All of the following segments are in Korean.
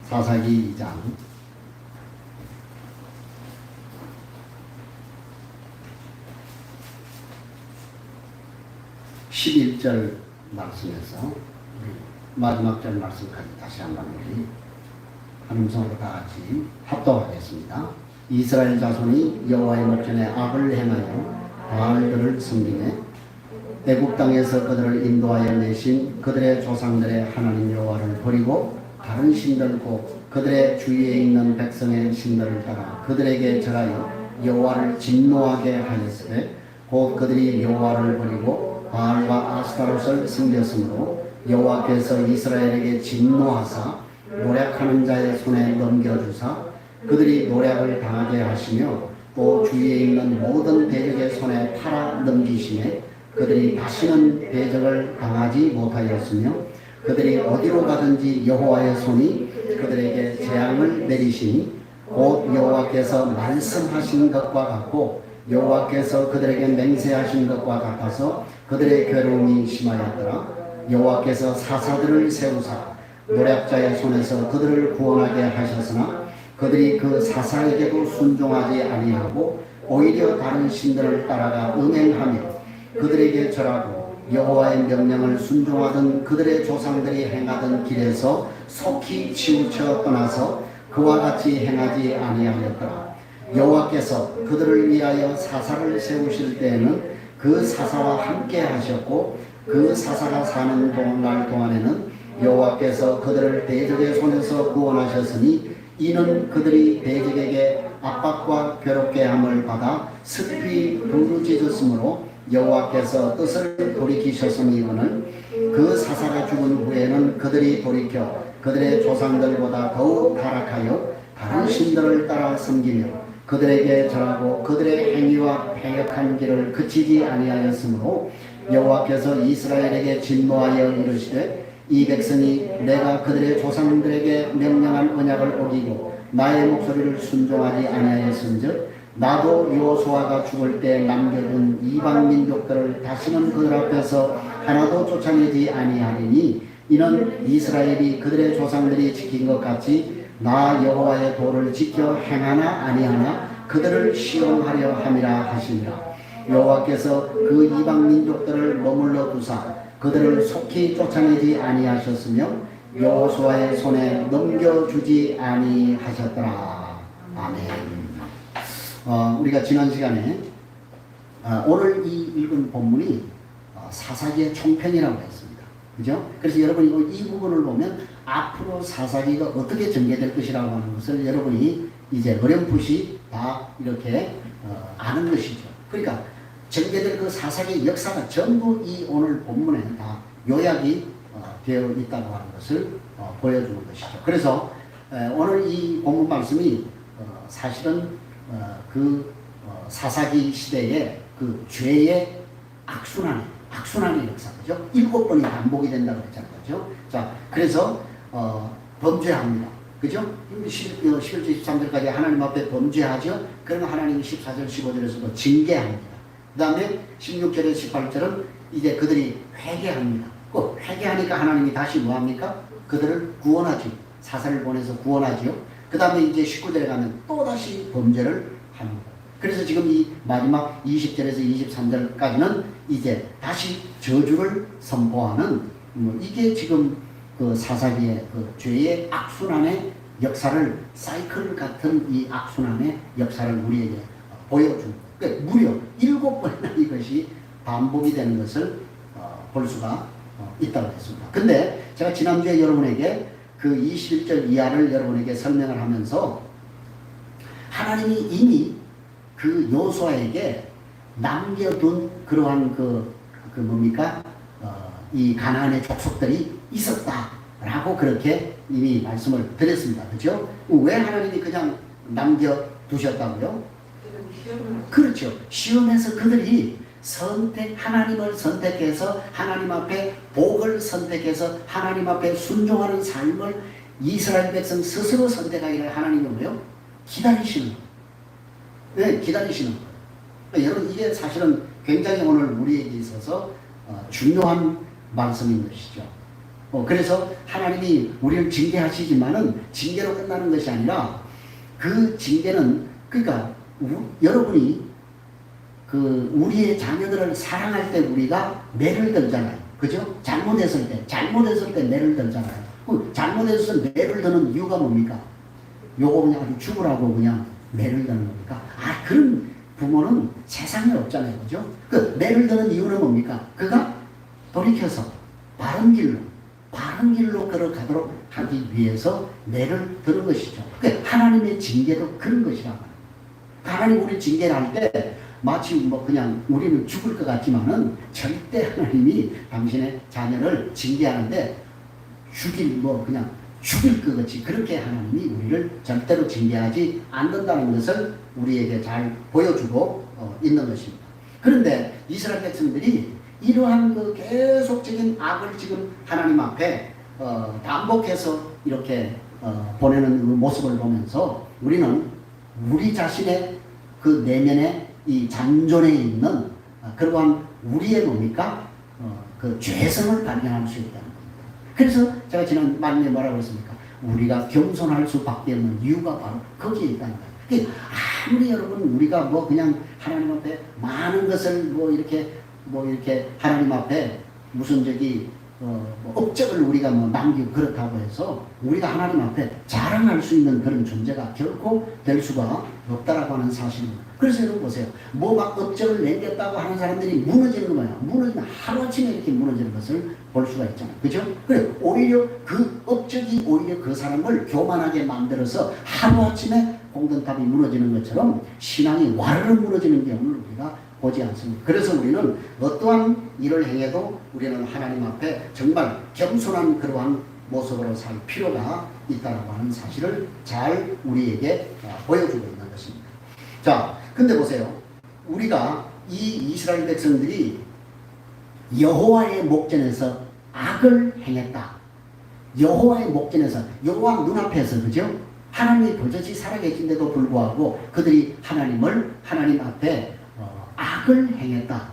사사기 2장 11절 말씀에서 마지막 절 말씀까지 다시 한번 우리 한 음성으로 다 같이 합독하겠습니다. 이스라엘 자손이 여호와의 목전에 악을 행하여 바알들을 섬기매 애굽 땅에서 그들을 인도하여 내신 그들의 조상들의 하나님 여호와를 버리고 다른 신들 곧 그들의 주위에 있는 백성의 신들을 따라 그들에게 절하여 여호와를 진노하게 하였으되 곧 그들이 여호와를 버리고 바알과 아스타롯을 섬겼으므로 여호와께서 이스라엘에게 진노하사 노략하는 자의 손에 넘겨주사 그들이 노략을 당하게 하시며 또 주위에 있는 모든 대적의 손에 팔아 넘기시매 그들이 다시는 대적을 당하지 못하였으며 그들이 어디로 가든지 여호와의 손이 그들에게 재앙을 내리시니 곧 여호와께서 말씀하신 것과 같고 여호와께서 그들에게 맹세하신 것과 같아서 그들의 괴로움이 심하였더라. 여호와께서 사사들을 세우사 노략자의 손에서 그들을 구원하게 하셨으나 그들이 그 사사에게도 순종하지 아니하고 오히려 다른 신들을 따라가 음행하며 그들에게 절하고 여호와의 명령을 순종하던 그들의 조상들이 행하던 길에서 속히 치우쳐 떠나서 그와 같이 행하지 아니하였더라. 여호와께서 그들을 위하여 사사를 세우실 때에는 그 사사와 함께 하셨고 그 사사가 사는 날 동안에는 여호와께서 그들을 대적의 손에서 구원하셨으니 이는 그들이 대적에게 압박과 괴롭게 함을 받아 습히 부르짖었으므로 여호와께서 뜻을 돌이키셨음이거늘 그 사사가 죽은 후에는 그들이 돌이켜 그들의 조상들보다 더욱 타락하여 다른 신들을 따라 섬기며 그들에게 절하고 그들의 행위와 패역한 길을 그치지 아니하였으므로 여호와께서 이스라엘에게 진노하여 이르시되 이 백성이 내가 그들의 조상들에게 명령한 언약을 어기고 나의 목소리를 순종하지 아니하였은즉 나도 여호수아가 죽을 때 남겨둔 이방 민족들을 다시는 그들 앞에서 하나도 쫓아내지 아니하리니 이는 이스라엘이 그들의 조상들이 지킨 것 같이 나 여호와의 도를 지켜 행하나 아니하나 그들을 시험하려 함이라 하시니라. 여호와께서 그 이방 민족들을 머물러 두사 그들을 속히 쫓아내지 아니하셨으며 여호수아의 손에 넘겨주지 아니하셨더라. 아멘. 우리가 지난 시간에 오늘 이 읽은 본문이 사사기의 총편이라고 했습니다. 그죠? 그래서 여러분이 이 부분을 보면 앞으로 사사기가 어떻게 전개될 것이라고 하는 것을 여러분이 이제 어렴풋이 다 이렇게 아는 것이죠. 그러니까 전개될 그 사사기의 역사가 전부 이 오늘 본문에 다 요약이 되어 있다고 하는 것을 보여주는 것이죠. 그래서 오늘 이 본문 말씀이 사실은 그 사사기 시대의 그 죄의 악순환의 역사, 그죠? 7번이 반복이 된다고 했잖아요. 그죠? 자, 그래서 범죄합니다. 그죠? 11절 13절까지 하나님 앞에 범죄하죠. 그러면 하나님이 14절 15절에서도 징계합니다. 그 다음에 16절에서 18절은 이제 그들이 회개합니다. 회개하니까 하나님이 다시 뭐합니까? 그들을 구원하죠. 사사를 보내서 구원하죠. 그 다음에 이제 19절에 가면 또다시 범죄를 합니다. 그래서 지금 이 마지막 20절에서 23절까지는 이제 다시 저주를 선포하는 이게 지금 그 사사기의 그 죄의 악순환의 역사를 사이클 같은 이 악순환의 역사를 우리에게 보여준 거예요. 그러니까 무려 7번이나 이것이 반복이 되는 것을 볼 수가 있다고 했습니다. 근데 제가 지난주에 여러분에게 그 21절 이하를 여러분에게 설명을 하면서 하나님이 이미 그 여호수아에게 남겨둔 그러한 뭡니까? 이 가나안의 족속들이 있었다라고 그렇게 이미 말씀을 드렸습니다. 그렇죠? 왜 하나님이 그냥 남겨두셨다고요? 그렇죠. 시험에서 그들이 하나님을 선택해서 하나님 앞에 복을 선택해서 하나님 앞에 순종하는 삶을 이스라엘 백성 스스로 선택하기를 하나님이 뭐요? 기다리시는 거예요. 네, 기다리시는 거예요. 그러니까 여러분 이게 사실은 굉장히 오늘 우리에게 있어서 중요한 말씀인 것이죠. 그래서 하나님이 우리를 징계하시지만은 징계로 끝나는 것이 아니라 그 징계는 그러니까 여러분이 그 우리의 자녀들을 사랑할 때 우리가 매를 들잖아요. 그죠? 잘못했을 때 매를 들잖아요. 그 잘못했을 때 매를 드는 이유가 뭡니까? 요거 그냥 아주 죽으라고 그냥 매를 드는 겁니까? 그런 부모는 세상에 없잖아요. 그죠? 그 매를 드는 이유는 뭡니까? 그가 돌이켜서 바른 길로 걸어가도록 하기 위해서 매를 드는 것이죠. 하나님의 징계도 그런 것이라고 합니다. 하나님 우리 징계를 할 때 마치 뭐 그냥 우리는 죽을 것 같지만은 절대 하나님이 당신의 자녀를 징계하는데 그냥 죽일 것 같이 그렇게 하나님이 우리를 절대로 징계하지 않는다는 것을 우리에게 잘 보여주고 있는 것입니다. 그런데 이스라엘 백성들이 이러한 그 계속적인 악을 지금 하나님 앞에 반복해서 이렇게 보내는 그 모습을 보면서 우리는 우리 자신의 그 내면에 이 잔존에 있는 그러한 우리의 뭡니까? 그 죄성을 발견할 수 있다는 겁니다. 그래서 제가 지난 말씀에 뭐라고 했습니까? 우리가 겸손할 수밖에 없는 이유가 바로 거기에 있다는 거예요. 아무리 여러분 우리가 뭐 그냥 하나님 앞에 많은 것을 뭐 이렇게 하나님 앞에 무슨 업적을 우리가 뭐 남기고 그렇다고 해서 우리가 하나님 앞에 자랑할 수 있는 그런 존재가 결코 될 수가 없다라고 하는 사실입니다. 그래서 여러분 보세요. 뭐 막 업적을 남겼다고 하는 사람들이 무너지는 거예요. 무너지면 하루아침에 이렇게 무너지는 것을 볼 수가 있잖아요. 그죠? 그래, 오히려 그 업적이 오히려 그 사람을 교만하게 만들어서 하루아침에 공든탑이 무너지는 것처럼 신앙이 와르르 무너지는 경우를 우리가 보지 않습니다. 그래서 우리는 어떠한 일을 행해도 우리는 하나님 앞에 정말 겸손한 그러한 모습으로 살 필요가 있다고 하는 사실을 잘 우리에게 보여주고 있는 것입니다. 자, 근데 보세요. 우리가 이 이스라엘 백성들이 여호와의 목전에서 악을 행했다. 여호와의 목전에서 여호와 눈앞에서 그죠? 하나님이 버젓이 살아계신데도 불구하고 그들이 하나님 앞에 악을 행했다.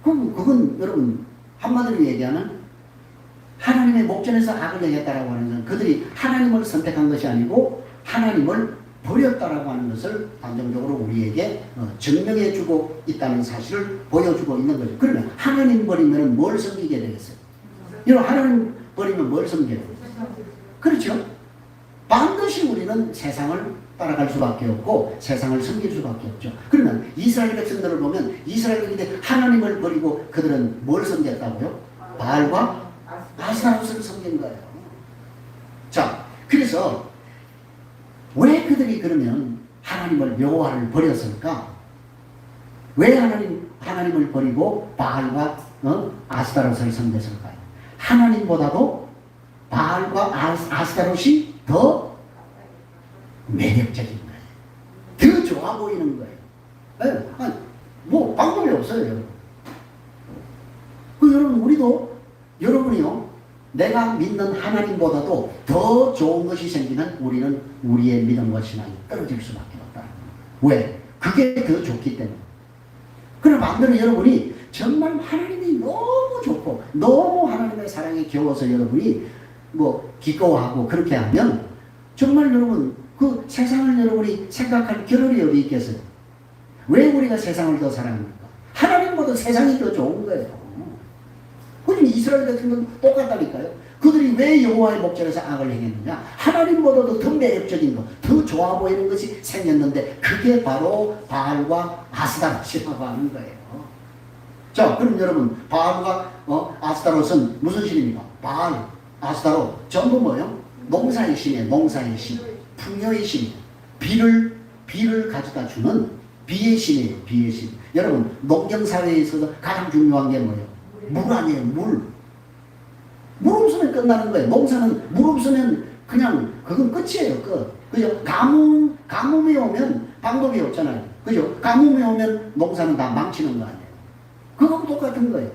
그럼 그건 여러분 한마디로 얘기하면 하나님의 목전에서 악을 행했다라고 하는 것은 그들이 하나님을 선택한 것이 아니고 하나님을 버렸다라고 하는 것을 단정적으로 우리에게 증명해주고 있다는 사실을 보여주고 있는 거죠. 그러면 하나님 버리면 뭘 섬기게 되겠어요? 여러분 하나님 버리면 뭘 섬기게 되겠어요? 그렇죠? 반드시 우리는 세상을 따라갈 수밖에 없고 세상을 섬길 수밖에 없죠. 그러면 이스라엘 백성들을 보면 이스라엘 백성들이 하나님을 버리고 그들은 뭘 섬겼다고요? 바알과 아스타롯을 섬긴 거예요. 자, 그래서 왜 그들이 그러면 하나님을 여호와를 버렸을까? 왜 하나님을 버리고 바알과 아스타롯을 섬겼을까요? 하나님보다도 바알과 아스타롯이 더 매력적인 거예요. 더 좋아 보이는 거예요. 네? 뭐 방법이 없어요, 여러분. 여러분 여러분이요. 내가 믿는 하나님보다도 더 좋은 것이 생기면 우리는 우리의 믿음과 신앙이 떨어질 수밖에 없다. 왜? 그게 더 좋기 때문에. 그럼 반대로 여러분이 정말 하나님이 너무 좋고 너무 하나님의 사랑에 겨워서 여러분이 뭐 기꺼워하고 그렇게 하면 정말 여러분 그 세상을 여러분이 생각할 겨를이 어디 있겠어요? 왜 우리가 세상을 더 사랑합니까? 하나님보다 세상이 더 좋은 거예요. 그럼 이스라엘 같은 건 똑같다니까요. 그들이 왜 여호와의 목전에서 악을 행했느냐? 하나님보다도 더 매력적인 것, 더 좋아 보이는 것이 생겼는데 그게 바로 바알과 아스타롯이라고 하는 거예요. 자, 그럼 여러분 바알과 아스타롯은 무슨 신입니까? 바알, 아스타롯 전부 뭐요? 농사의 신이에요. 농사의 신, 풍요의 신, 비를 가져다 주는 비의 신이에요. 비의 신. 여러분 농경사회에 있어서 가장 중요한 게 뭐예요? 물 아니에요. 물 없으면 끝나는 거예요. 농사는 물 없으면 그냥 그건 끝이에요. 끝. 그죠? 가뭄이 오면 방법이 없잖아요. 그죠? 가뭄이 오면 농사는 다 망치는 거 아니에요. 그거하고 똑같은 거예요.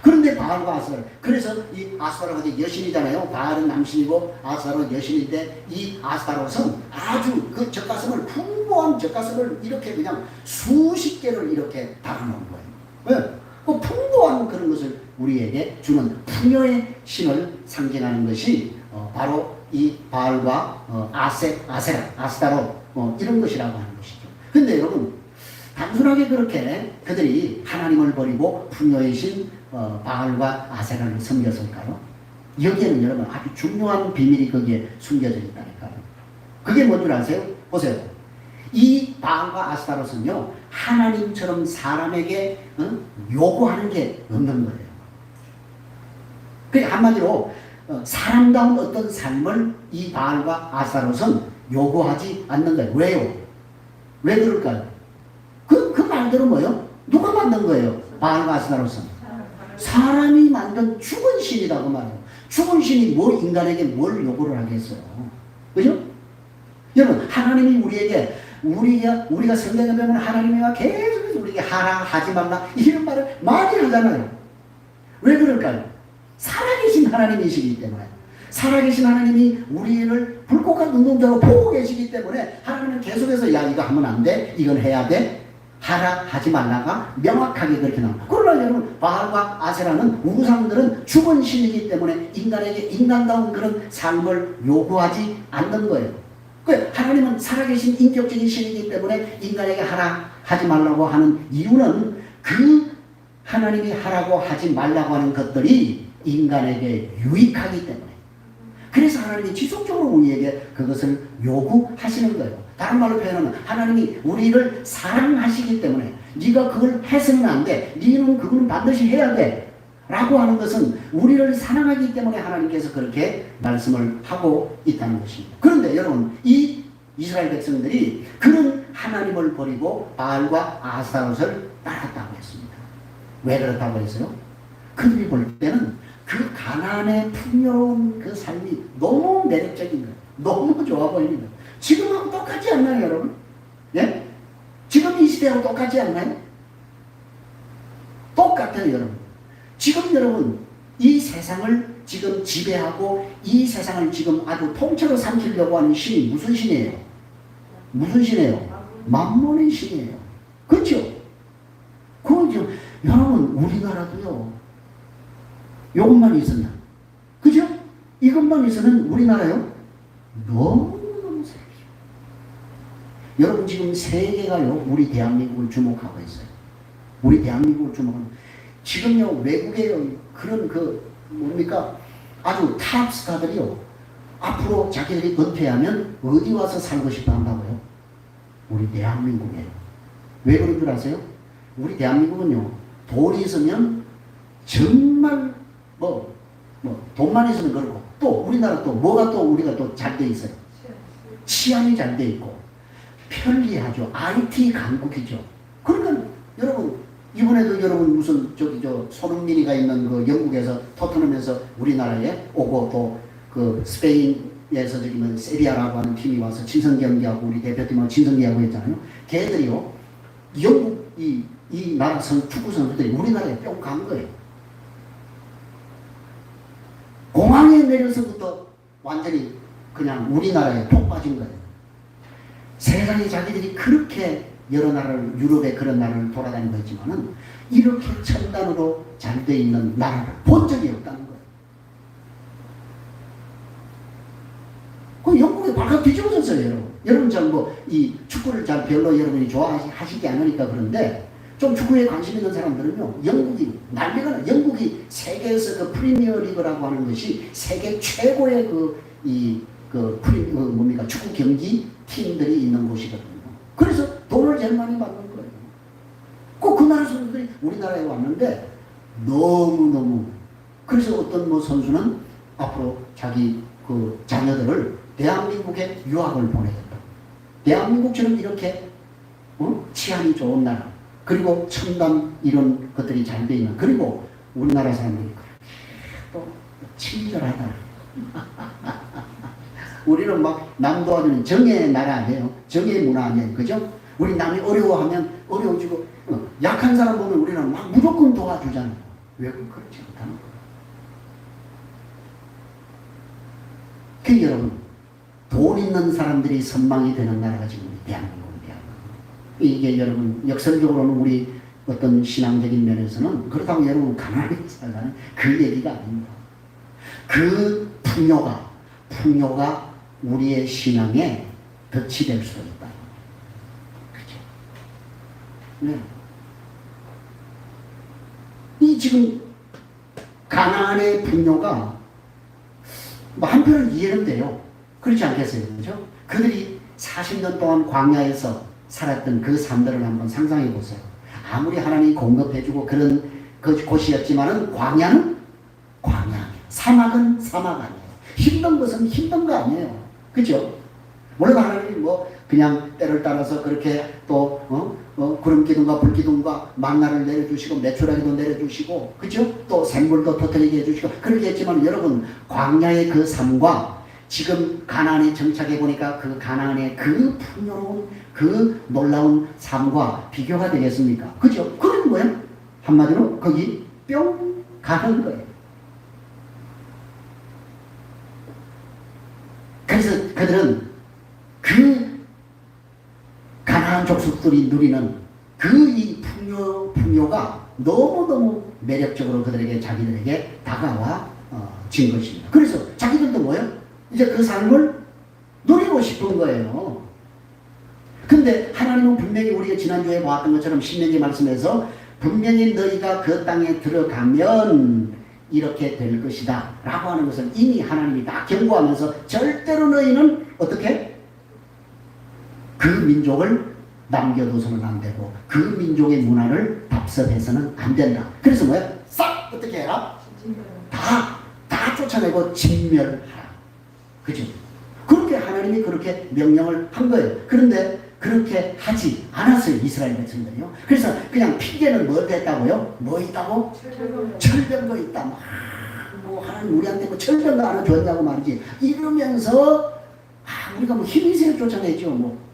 그런데 바알과 아스타롯, 그래서 이 아스타롯이 여신이잖아요. 바알은 남신이고 아스타롯 여신인데 이 아스타롯은 아주 그 젖가슴을 풍부한 젖가슴을 이렇게 그냥 수십 개를 이렇게 달아놓은 거예요. 왜? 그 풍부한 풍부한 그런 것을 우리에게 주는 풍요의 신을 상징하는 것이 바로 이 바알과 아스타롯 이런 것이라고 하는 것이죠. 근데 여러분, 단순하게 그렇게 그들이 하나님을 버리고 풍요의 신 바알과 아세라를 섬겼을까요? 여기에는 여러분 아주 중요한 비밀이 거기에 숨겨져 있다니까요. 그게 뭔 줄 아세요? 보세요. 이 바알과 아스타롯은요, 하나님처럼 사람에게 요구하는 게 없는 거예요. 그러니까 한마디로 사람다운 어떤 삶을 이 바알과 아스타롯은 요구하지 않는 거예요. 왜요? 왜 그럴까요? 그 말대로 뭐예요? 누가 만든 거예요? 바알과 아스타롯은 사람이 만든 죽은 신이라고 말해요. 죽은 신이 인간에게 뭘 요구를 하겠어요? 그죠? 여러분, 하나님이 우리에게 우리가 성경에 보면 하나님이 계속해서 우리에게 하라 하지 말라 이런 말을 많이 하잖아요. 왜 그럴까요? 살아계신 하나님이시기 때문에, 살아계신 하나님이 우리를 불꽃과 눈동자로 보고 계시기 때문에 하나님은 계속해서 야 이거 하면 안 돼, 이건 해야 돼, 하라 하지 말라가 명확하게 그렇게 나옵니다. 그러나 여러분, 바알과 아세라는 우상들은 죽은 신이기 때문에 인간에게 인간다운 그런 삶을 요구하지 않는 거예요. 하나님은 살아계신 인격적인 신이기 때문에 인간에게 하라 하지 말라고 하는 이유는 그 하나님이 하라고 하지 말라고 하는 것들이 인간에게 유익하기 때문에, 그래서 하나님이 지속적으로 우리에게 그것을 요구하시는 거예요. 다른 말로 표현하면 하나님이 우리를 사랑하시기 때문에 네가 그걸 해서는 안 돼, 너는 그거는 반드시 해야 돼 라고 하는 것은 우리를 사랑하기 때문에 하나님께서 그렇게 말씀을 하고 있다는 것입니다. 그런데 여러분, 이 이스라엘 백성들이 그런 하나님을 버리고 바알과 아스타롯을 따랐다고 했습니다. 왜 그렇다고 했어요? 그들이 볼 때는 그 가나안의 풍요로운 그 삶이 너무 매력적인 거예요. 너무 좋아 보이는 거예요. 지금하고 똑같지 않나요, 여러분? 예? 지금 이 시대하고 똑같지 않나요? 똑같아요, 여러분. 지금 여러분, 이 세상을 지금 지배하고 이 세상을 지금 아주 통째로 삼키려고 하는 신이 무슨 신이에요? 무슨 신이에요? 만몬의 신이에요. 그렇죠? 그죠? 여러분, 우리나라도요, 이것만 있었나? 그죠? 이것만 있으면 우리나라요, 너무너무 세요. 여러분, 지금 세계가요, 우리 대한민국을 주목하고 있어요. 우리 대한민국을 주목하고 지금요, 외국의 그런 뭡니까? 아주 탑 스타들이요, 앞으로 자기들이 은퇴하면 어디 와서 살고 싶어 한다고요? 우리 대한민국에. 왜 그런 줄 아세요? 우리 대한민국은요, 돈이 있으면 정말 돈만 있으면 그렇고, 또 우리나라 또 뭐가 또 우리가 또 잘 돼 있어요? 치안이 잘 돼 있고 편리하죠. IT 강국이죠. 그러니까 여러분, 이번에도 여러분 무슨 손흥민이가 있는 그 영국에서 토트넘에서 우리나라에 오고, 또 그 스페인에서 세비야라고 하는 팀이 와서 친선 경기하고 우리 대표팀하고 친선 경기하고 했잖아요. 걔들이요, 영국 이 나라 축구 선수들이 우리나라에 뿅 간 거예요. 공항에 내려서부터 완전히 그냥 우리나라에 푹 빠진 거예요. 세상에 자기들이 그렇게 여러 나라를, 유럽의 그런 나라를 돌아다니고 있지만은 이렇게 첨단으로 잘 돼 있는 나라를 본 적이 없다는 거예요. 그 영국에 발가 뒤집어졌어요, 여러분. 여러분 잘 이 축구를 잘 별로 여러분이 좋아하시지 않으니까 그런데, 좀 축구에 관심 있는 사람들은요, 영국이 난리가 나. 영국이 세계에서 그 프리미어 리그라고 하는 것이 세계 최고의 축구 경기 팀들이 있는 곳이거든요. 그래서 돈을 제일 많이 받는 거예요. 그 나라 선수들이 우리나라에 왔는데 너무너무, 그래서 어떤 선수는 앞으로 자기 그 자녀들을 대한민국에 유학을 보내겠다. 대한민국처럼 이렇게 치안이 좋은 나라, 그리고 첨단 이런 것들이 잘 돼 있는, 그리고 우리나라 사람들이 또 친절하다. 우리는 막 남 도와주는 정의 나라 아니에요. 정의 문화 아니에요. 그죠? 우리 남이 어려워하면 어려워지고, 약한 사람 보면 우리는 막 무조건 도와주잖아요. 외국 그렇지 않다는 거예요. 그 여러분, 돈 있는 사람들이 선망이 되는 나라가 지금 우리 대한민국입니다. 이게 여러분, 역설적으로는 우리 어떤 신앙적인 면에서는 그렇다고 여러분 가난하게 살라는 그 얘기가 아닙니다. 그 풍요가 우리의 신앙에 덫이 될 수도 있다. 그죠? 네. 이 지금 가나안의 풍요가 뭐 한편은 이해는 돼요. 그렇지 않겠어요? 그죠? 그들이 40년 동안 광야에서 살았던 그 삶들을 한번 상상해 보세요. 아무리 하나님이 공급해주고 그런 곳이었지만은 광야는 광야, 사막은 사막 아니에요. 힘든 것은 힘든 거 아니에요. 그죠? 물론 하나님이 뭐 그냥 때를 따라서 그렇게 또 구름 기둥과 불 기둥과 만나를 내려주시고 메추라기도 내려주시고 그죠? 또 샘물도 터뜨리게 해주시고 그렇게 했지만 여러분 광야의 그 삶과 지금 가나안에 정착해 보니까 그 가나안의 그 풍요로운 그 놀라운 삶과 비교가 되겠습니까? 그죠? 그건 뭐야? 한마디로 거기 뿅 가는 거예요. 그래서 그들은 그 가나안 족속들이 누리는 그 이 풍요가 너무너무 매력적으로 그들에게 자기들에게 다가와 진 것입니다. 그래서 자기들도 뭐예요? 이제 그 삶을 누리고 싶은 거예요. 근데 하나님은 분명히 우리가 지난주에 보았던 것처럼 신명기 말씀에서 분명히 너희가 그 땅에 들어가면 이렇게 될 것이다 라고 하는 것을 이미 하나님이 다 경고하면서 절대로 너희는 어떻게? 그 민족을 남겨둬서는 안 되고 그 민족의 문화를 답습해서는 안 된다. 그래서 뭐야? 싹 어떻게 해라? 다 쫓아내고 진멸하라. 그죠? 그렇게 하나님이 그렇게 명령을 한 거예요. 그런데 그렇게 하지 않았어요. 이스라엘 백성들이요. 그래서 그냥 핑계는 뭘 했다고요? 뭐 있다고? 철병거 있다. 뭐 하나님 우리한테 뭐 철병거 하나 줬냐고 말이지. 이러면서 우리가 뭐 힘이 세요 쫓아내죠. 뭐.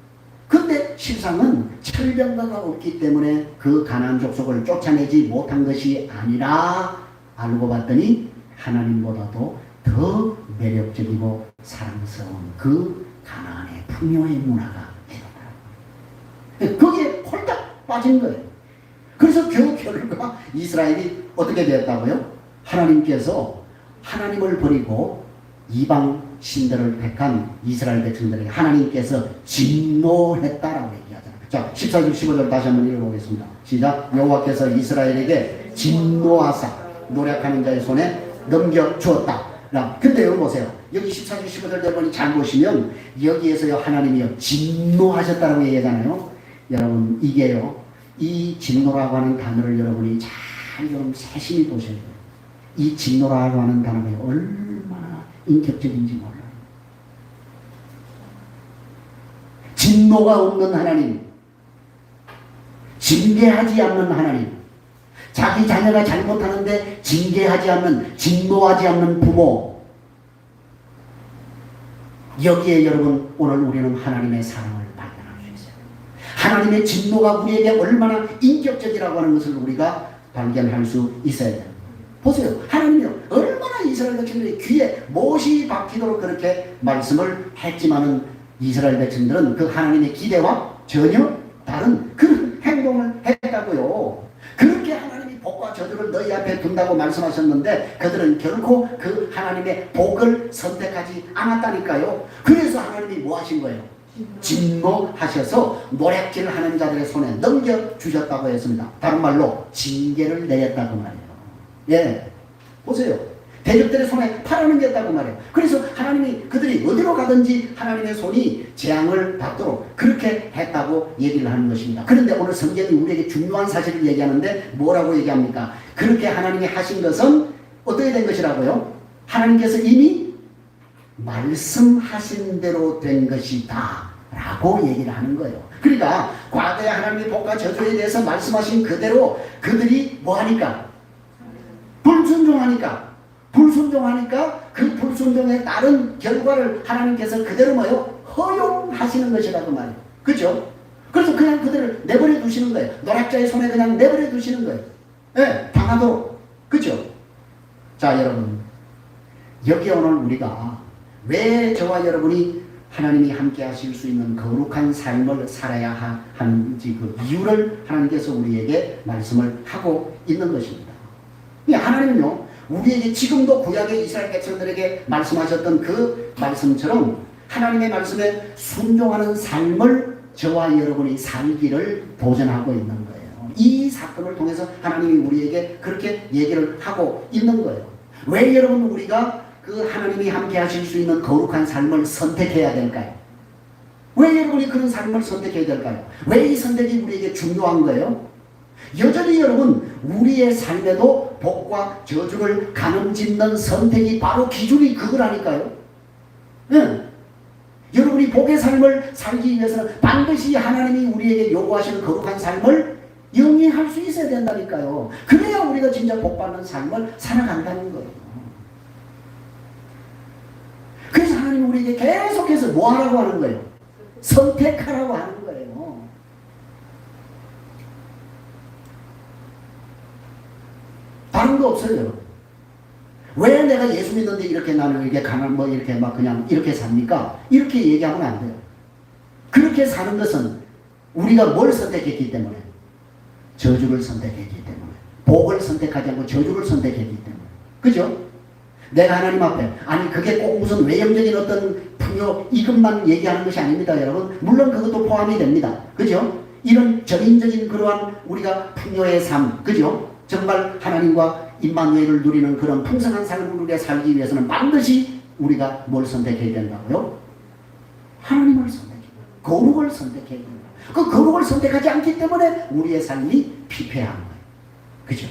근데 실상은 철병거가 없기 때문에 그 가나안 족속을 쫓아내지 못한 것이 아니라 알고 봤더니 하나님보다도 더 매력적이고 사랑스러운 그 가나안의 풍요의 문화가 되었다. 거기에 홀딱 빠진 거예요. 그래서 결과 이스라엘이 어떻게 되었다고요? 하나님께서 하나님을 버리고 이방 신들을 택한 이스라엘 백성들에게 하나님께서 진노했다라고 얘기하잖아요. 자, 14절 15절 다시 한번 읽어보겠습니다. 시작. 여호와께서 이스라엘에게 진노하사 노력하는 자의 손에 넘겨주었다. 근데 여기 보세요. 여기 14절 15절 여러분이 잘 보시면 여기에서요 하나님이요 진노하셨다라고 얘기하잖아요. 여러분 이게요 이 진노라고 하는 단어를 여러분이 잘 좀 세심히 보셔야 돼요. 이 진노라고 하는 단어가 얼마나 인격적인지 몰라요. 진노가 없는 하나님, 징계하지 않는 하나님, 자기 자녀가 잘못하는데 징계하지 않는, 진노하지 않는 부모. 여기에 여러분 오늘 우리는 하나님의 사랑을 발견할 수 있어요. 하나님의 진노가 우리에게 얼마나 인격적이라고 하는 것을 우리가 발견할 수 있어야 돼요. 보세요. 하나님이요 얼마나 이스라엘 백성들이 귀에 못이 박히도록 그렇게 말씀을 했지만은 이스라엘 백성들은 그 하나님의 기대와 전혀 다른 그런 행동을 했다고요. 그렇게 하나님이 복과 저주를 너희 앞에 둔다고 말씀하셨는데 그들은 결코 그 하나님의 복을 선택하지 않았다니까요. 그래서 하나님이 뭐 하신 거예요? 진노하셔서 노략질 하는 자들의 손에 넘겨주셨다고 했습니다. 다른 말로 징계를 내렸다고 말이에요. 예, 보세요. 대적들의 손에 팔아넘겼다고 말이에요. 그래서 하나님이 그들이 어디로 가든지 하나님의 손이 재앙을 받도록 그렇게 했다고 얘기를 하는 것입니다. 그런데 오늘 성경이 우리에게 중요한 사실을 얘기하는데 뭐라고 얘기합니까? 그렇게 하나님이 하신 것은 어떻게 된 것이라고요? 하나님께서 이미 말씀하신 대로 된 것이다 라고 얘기를 하는 거예요. 그러니까 과거에 하나님의 복과 저주에 대해서 말씀하신 그대로 그들이 뭐하니까? 불순종하니까 그 불순종에 따른 결과를 하나님께서 그대로 뭐요? 허용하시는 것이라고 말이에요. 그죠? 그래서 그냥 그들을 내버려 두시는 거예요. 노략자의 손에 그냥 내버려 두시는 거예요. 예, 당하도록. 그죠? 자, 여러분. 여기 오늘 우리가 왜 저와 여러분이 하나님이 함께 하실 수 있는 거룩한 삶을 살아야 하는지 그 이유를 하나님께서 우리에게 말씀을 하고 있는 것입니다. 하나님은요, 우리에게 지금도 구약의 이스라엘 백성들에게 말씀하셨던 그 말씀처럼 하나님의 말씀에 순종하는 삶을 저와 여러분이 살기를 도전하고 있는 거예요. 이 사건을 통해서 하나님이 우리에게 그렇게 얘기를 하고 있는 거예요. 왜 여러분 우리가 그 하나님이 함께 하실 수 있는 거룩한 삶을 선택해야 될까요? 왜 여러분이 그런 삶을 선택해야 될까요? 왜 이 선택이 우리에게 중요한 거예요? 여전히 여러분 우리의 삶에도 복과 저주를 가늠짓는 선택이 바로 기준이 그거라니까요. 네. 여러분이 복의 삶을 살기 위해서는 반드시 하나님이 우리에게 요구하시는 거룩한 삶을 영위할 수 있어야 된다니까요. 그래야 우리가 진짜 복받는 삶을 살아간다는 거예요. 그래서 하나님 우리에게 계속해서 뭐 하라고 하는 거예요? 선택하라고 하는 거예요. 다른 거 없어요. 왜 내가 예수 믿는데 이렇게 나는 이렇게 가난 뭐 이렇게 막 그냥 이렇게 삽니까? 이렇게 얘기하면 안 돼요. 그렇게 사는 것은 우리가 뭘 선택했기 때문에? 저주를 선택했기 때문에. 복을 선택하지 않고 저주를 선택했기 때문에. 그죠? 내가 하나님 앞에, 아니 그게 꼭 무슨 외형적인 어떤 풍요 이것만 얘기하는 것이 아닙니다, 여러분. 물론 그것도 포함이 됩니다. 그죠? 이런 전인적인 그러한 우리가 풍요의 삶, 그죠? 정말 하나님과 임마누엘을 누리는 그런 풍성한 삶을 우리가 살기 위해서는 반드시 우리가 뭘 선택해야 된다고요? 하나님을 선택해야 된다. 거룩을 선택해야 된다. 그 거룩을 선택하지 않기 때문에 우리의 삶이 피폐한 거예요. 그죠?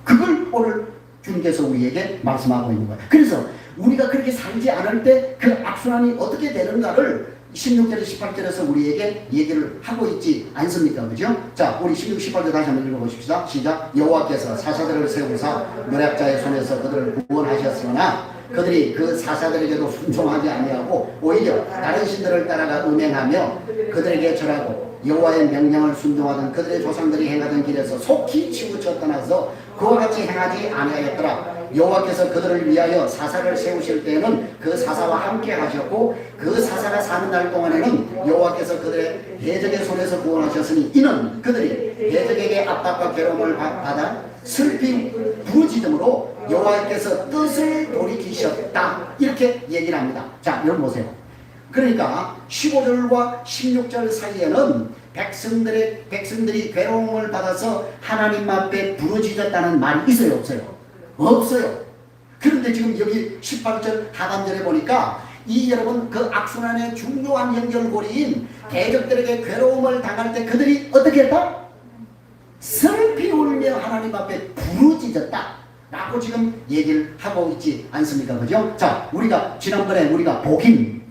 그걸 오늘 주님께서 우리에게 말씀하고 있는 거예요. 그래서 우리가 그렇게 살지 않을 때 그 악순환이 어떻게 되는가를 16절에서 18절에서 우리에게 얘기를 하고 있지 않습니까? 그죠? 자, 우리 16, 18절 다시 한번 읽어보십시다. 시작. 여호와께서 사사들을 세우사 노략자의 손에서 그들을 구원하셨으나 그들이 그 사사들에게도 순종하지 아니하고 오히려 다른 신들을 따라가 음행하며 그들에게 절하고 여호와의 명령을 순종하던 그들의 조상들이 행하던 길에서 속히 치우쳐 떠나서 그와 같이 행하지 아니하였더라. 여호와께서 그들을 위하여 사사를 세우실 때에는 그 사사와 함께 하셨고 그 사사가 사는 날 동안에는 여호와께서 그들의 대적의 손에서 구원하셨으니 이는 그들이 대적에게 압박과 괴로움을 받아 슬피 부르짖음으로 여호와께서 뜻을 돌이키셨다. 이렇게 얘기를 합니다. 자, 여러분 보세요. 그러니까 15절과 16절 사이에는 백성들이 괴로움을 받아서 하나님 앞에 부르짖었다는 말이 있어요, 없어요? 없어요. 그런데 지금 여기 18절 하반절에 보니까 이 여러분 그 악순환의 중요한 연결고리인 대적들에게 괴로움을 당할 때 그들이 어떻게 했다? 슬피 울며 하나님 앞에 부르짖었다 라고 지금 얘기를 하고 있지 않습니까? 그죠? 자, 우리가 지난번에 우리가 복인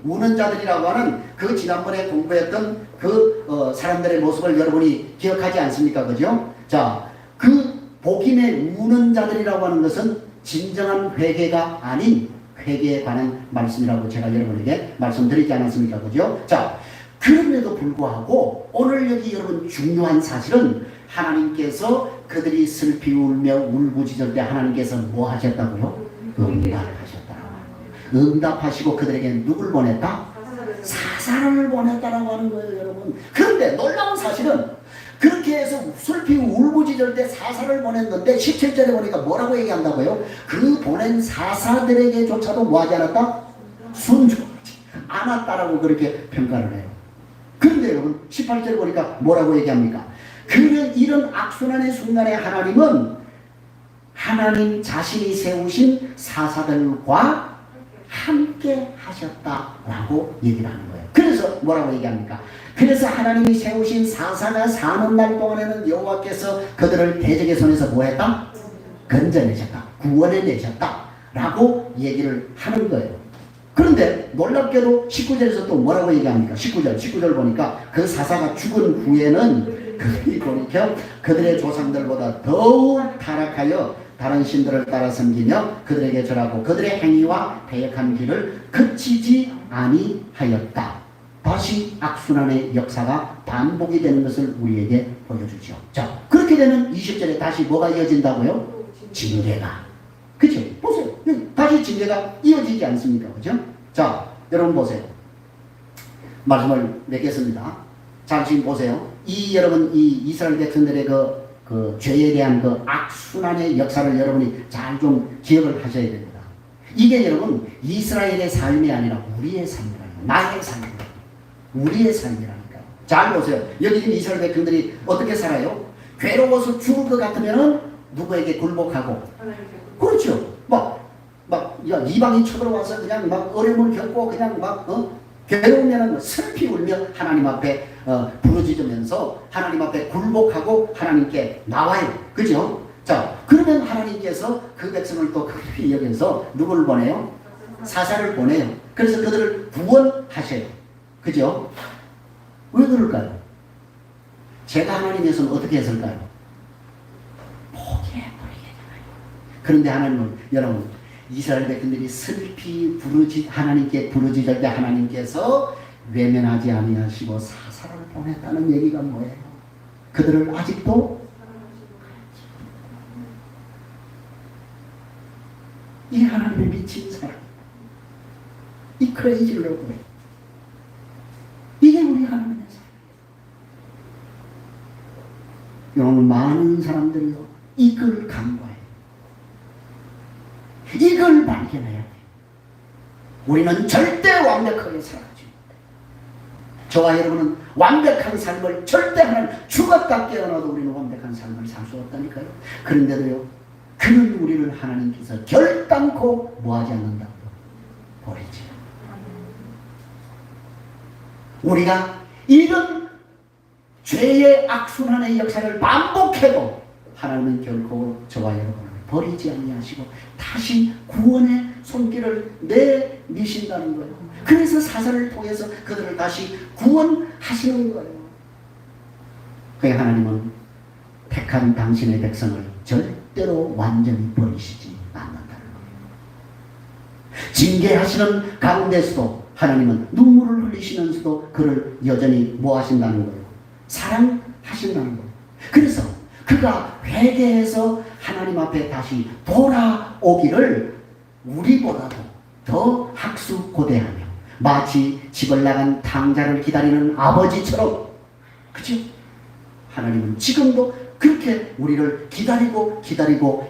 우는 자들이라고 하는 그 지난번에 공부했던 그 사람들의 모습을 여러분이 기억하지 않습니까? 그죠? 자, 그 복인의 우는 자들이라고 하는 것은 진정한 회개가 아닌 회개에 관한 말씀이라고 제가 여러분에게 말씀드리지 않았습니까? 그죠? 자, 그럼에도 불구하고 오늘 여기 여러분 중요한 사실은 하나님께서 그들이 슬피 울며 울부짖을 때 하나님께서 뭐 하셨다고요? 응답하셨다라고 하는 거예요. 응답하시고 그들에게 누굴 보냈다? 사사를 보냈다라고 하는 거예요, 여러분. 그런데 놀라운 사실은 그렇게 해서 슬피 울부짖을 때 사사를 보냈는데 17절에 보니까 뭐라고 얘기한다고요? 그 보낸 사사들에게조차도 뭐하지 않았다? 순종하지 않았다라고 그렇게 평가를 해요. 그런데 여러분 18절에 보니까 뭐라고 얘기합니까? 이런 악순환의 순간에 하나님은 하나님 자신이 세우신 사사들과 함께 하셨다라고 얘기를 하는 거예요. 그래서 뭐라고 얘기합니까? 그래서 하나님이 세우신 사사가 사는 날 동안에는 여호와께서 그들을 대적의 손에서 뭐했다? 건져내셨다. 구원해내셨다. 라고 얘기를 하는 거예요. 그런데 놀랍게도 19절에서 또 뭐라고 얘기합니까? 19절 보니까 그 사사가 죽은 후에는 그들이 돌이켜 그들의 조상들보다 더욱 타락하여 다른 신들을 따라 섬기며 그들에게 절하고 그들의 행위와 배역한 길을 그치지 아니하였다. 다시 악순환의 역사가 반복이 되는 것을 우리에게 보여주죠. 자, 그렇게 되면 20절에 다시 뭐가 이어진다고요? 징계가. 그죠? 보세요. 다시 징계가 이어지지 않습니까? 그죠? 자, 여러분 보세요. 말씀을 맺겠습니다. 잠시 보세요. 여러분 이 이스라엘 백성들의 그 죄에 대한 그 악순환의 역사를 여러분이 잘 좀 기억을 하셔야 됩니다. 이게 여러분 이스라엘의 삶이 아니라 우리의 삶이라요. 나의 삶이라요. 우리의 삶이라니까요. 잘 보세요. 여기 지금 이스라엘 백성들이 어떻게 살아요? 괴로워서 죽을 것 같으면은 누구에게 굴복하고, 그렇죠. 이방인 쳐들어와서 그냥 막 어려움을 겪고 그냥 괴로우면 슬피 울며 하나님 앞에 부르짖으면서 하나님 앞에 굴복하고 하나님께 나와요. 그죠? 자, 그러면 하나님께서 그 백성을 또 급히 여겨서 누구를 보내요? 사사를 보내요. 그래서 그들을 구원하셔요. 그죠? 왜 그럴까요? 제가 하나님이었으면 어떻게 했을까요? 포기해버리겠잖아요. 그런데 하나님은, 여러분, 이스라엘 백성들이 슬피 하나님께 부르짖을 때 하나님께서 외면하지 아니하시고 사사를 보냈다는 얘기가 뭐예요? 그들을 아직도 이 하나님의 미친 사람, 이 크레이지 러브, 이게 우리 하나님의 사람. 여러분, 많은 사람들이요 이걸 간과해요. 이걸 발견해야 돼요. 우리는 절대 완벽하게 살아가지 못해요. 저와 여러분은 완벽한 삶을 절대 하나님 죽었다 깨어나도 우리는 완벽한 삶을 살 수 없다니까요. 그런데도요, 그는 우리를 하나님께서 결단코 뭐하지 않는다고요? 버리지. 우리가 이런 죄의 악순환의 역사를 반복해도 하나님은 결코 저와 여러분을 버리지 아니하시고 다시 구원의 손길을 내미신다는 거예요. 그래서 사사를 통해서 그들을 다시 구원하시는 거예요. 그게 하나님은 택한 당신의 백성을 절대로 완전히 버리시지 않는다는 거예요. 징계하시는 가운데서도 하나님은 눈물을 흘리시면서도 그를 여전히 뭐 하신다는 거예요? 사랑하신다는 거예요. 그래서 그가 회개해서 하나님 앞에 다시 돌아오기를 우리보다도 더 학수고대하며 마치 집을 나간 탕자를 기다리는 아버지처럼, 그죠? 하나님은 지금도 그렇게 우리를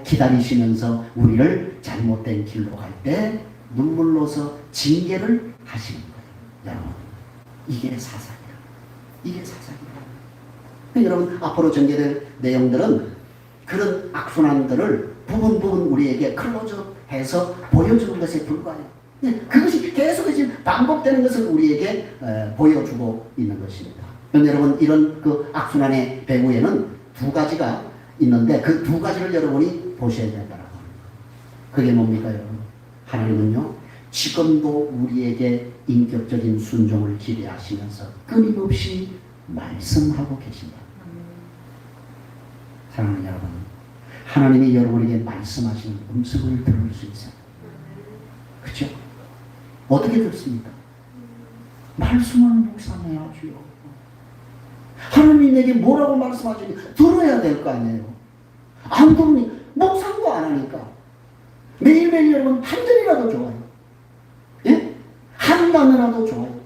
기다리시면서 우리를 잘못된 길로 갈 때 눈물로서 징계를 하시는 거예요. 여러분, 이게 사상이야. 이게 사상이야. 여러분, 앞으로 전개될 내용들은 그런 악순환들을 부분 우리에게 클로즈업해서 보여주는 것에 불과해요. 그것이 계속 지금 반복되는 것을 우리에게 보여주고 있는 것입니다. 여러분, 이런 그 악순환의 배후에는 두 가지가 있는데 그 두 가지를 여러분이 보셔야 된다는 겁니다. 그게 뭡니까, 여러분? 하나님은요, 지금도 우리에게 인격적인 순종을 기대하시면서 끊임없이 말씀하고 계신다. 사랑하는 여러분, 하나님이 여러분에게 말씀하시는 음성을 들을 수 있어요. 그렇죠? 어떻게 듣습니까? 말씀을 묵상해야지요. 하나님이 내게 뭐라고 말씀하시니 들어야 될 거 아니에요. 안 들으니 묵상도 안 하니까 매일매일 여러분 한 절이라도 좋아요. 예? 한 단어라도 좋아요.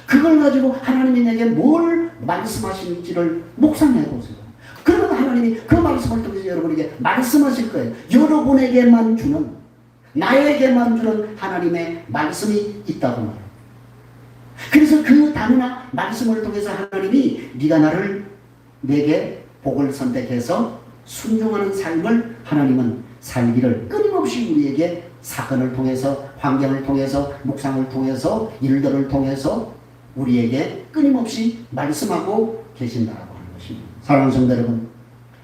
그걸 가지고 하나님이 내게 뭘 말씀하시는지를 묵상해 보세요. 그러면 하나님이 그 말씀을 통해서 여러분에게 말씀하실 거예요. 여러분에게만 주는, 나에게만 주는 하나님의 말씀이 있다고 말해요. 그래서 그 단어나 말씀을 통해서 하나님이 네가 내게 복을 선택해서 순종하는 삶을 하나님은 살기를 끊임없이 우리에게 사건을 통해서, 환경을 통해서, 묵상을 통해서, 일들을 통해서 우리에게 끊임없이 말씀하고 계신다고 하는 것입니다. 사랑하는 성도 여러분,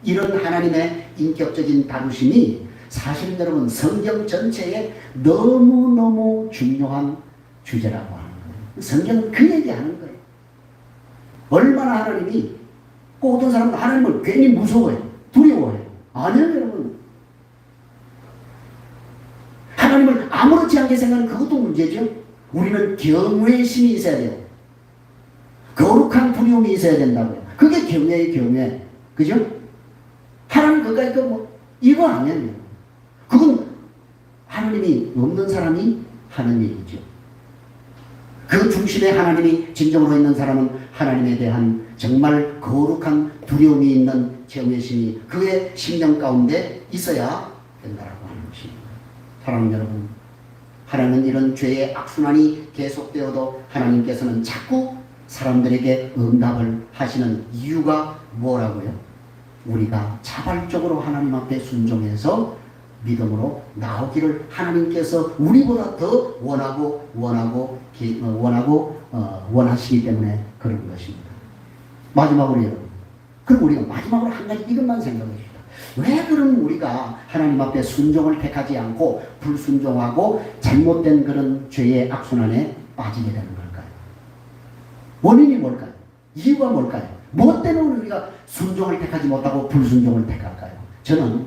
이런 하나님의 인격적인 다루심이 사실 여러분 성경 전체에 너무너무 중요한 주제라고 하는 거예요. 성경은 그 얘기하는 거예요. 얼마나 하나님이, 꼭 어떤 사람은 하나님을 괜히 무서워해요. 두려워해요. 아니요, 여러분. 하나님을 아무렇지 않게 생각하는 그것도 문제죠. 우리는 경외의 심이 있어야 돼요. 거룩한 두려움이 있어야 된다고요. 그게 경외의 경외. 그죠? 하나님 그까이 이거 아니에요. 그건 하나님이 없는 사람이 하는 얘기죠. 그 중심에 하나님이 진정으로 있는 사람은 하나님에 대한 정말 거룩한 두려움이 있는 죄의심이 그의 심령 가운데 있어야 된다라고 하는 것입니다. 사랑하는 여러분, 하나님은 이런 죄의 악순환이 계속되어도 하나님께서는 자꾸 사람들에게 응답을 하시는 이유가 뭐라고요? 우리가 자발적으로 하나님 앞에 순종해서 믿음으로 나오기를 하나님께서 우리보다 더 원하시기 때문에 그런 것입니다. 마지막으로 여러분, 그럼 우리가 마지막으로 한 가지 이것만 생각해 봅시다. 왜 그럼 우리가 하나님 앞에 순종을 택하지 않고 불순종하고 잘못된 그런 죄의 악순환에 빠지게 되는 걸까요? 원인이 뭘까요? 이유가 뭘까요? 무엇 때문에 우리가 순종을 택하지 못하고 불순종을 택할까요? 저는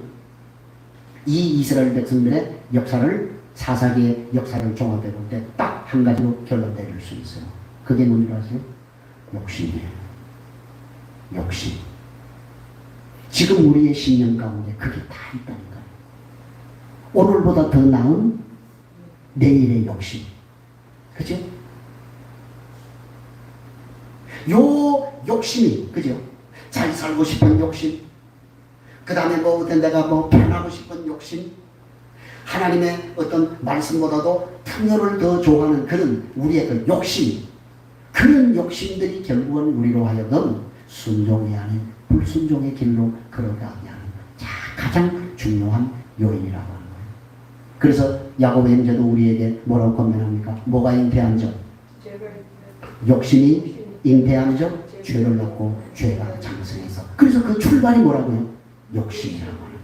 이 이스라엘 백성들의 역사를, 사사기의 역사를 종합해 볼 때 딱 한 가지로 결론 내릴 수 있어요. 그게 뭔지 아세요? 욕심이에요. 욕심. 지금 우리의 심령 가운데 그게 다 있다니까요. 오늘보다 더 나은 내일의 욕심. 그죠? 요 욕심이, 그죠? 잘 살고 싶은 욕심, 그 다음에 내가 편하고 싶은 욕심, 하나님의 어떤 말씀보다도 풍요를 더 좋아하는 그런 우리의 그 욕심, 그런 욕심들이 결국은 우리로 하여금 순종이 아닌 불순종의 길로 걸어가게 하는 가장 중요한 요인이라고 하는 거예요. 그래서 야고보의 형제도 우리에게 뭐라고 권면합니까? 뭐가 잉태한 점? 욕심이 잉태한 점? 죄를 낳고 죄가 장성해서. 그래서 그 출발이 뭐라고요? 욕심이라고 하는 거예요.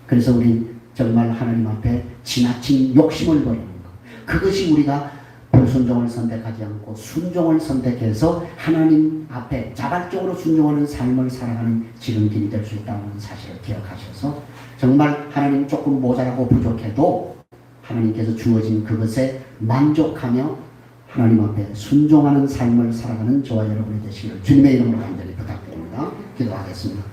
그래서 우리 정말 하나님 앞에 지나친 욕심을 버리는 것, 그것이 우리가 불순종을 선택하지 않고 순종을 선택해서 하나님 앞에 자발적으로 순종하는 삶을 살아가는 지름길이 될 수 있다는 사실을 기억하셔서 정말 하나님 조금 모자라고 부족해도 하나님께서 주어진 그것에 만족하며 하나님 앞에 순종하는 삶을 살아가는 저와 여러분이 되시기를 주님의 이름으로 간절히 부탁드립니다.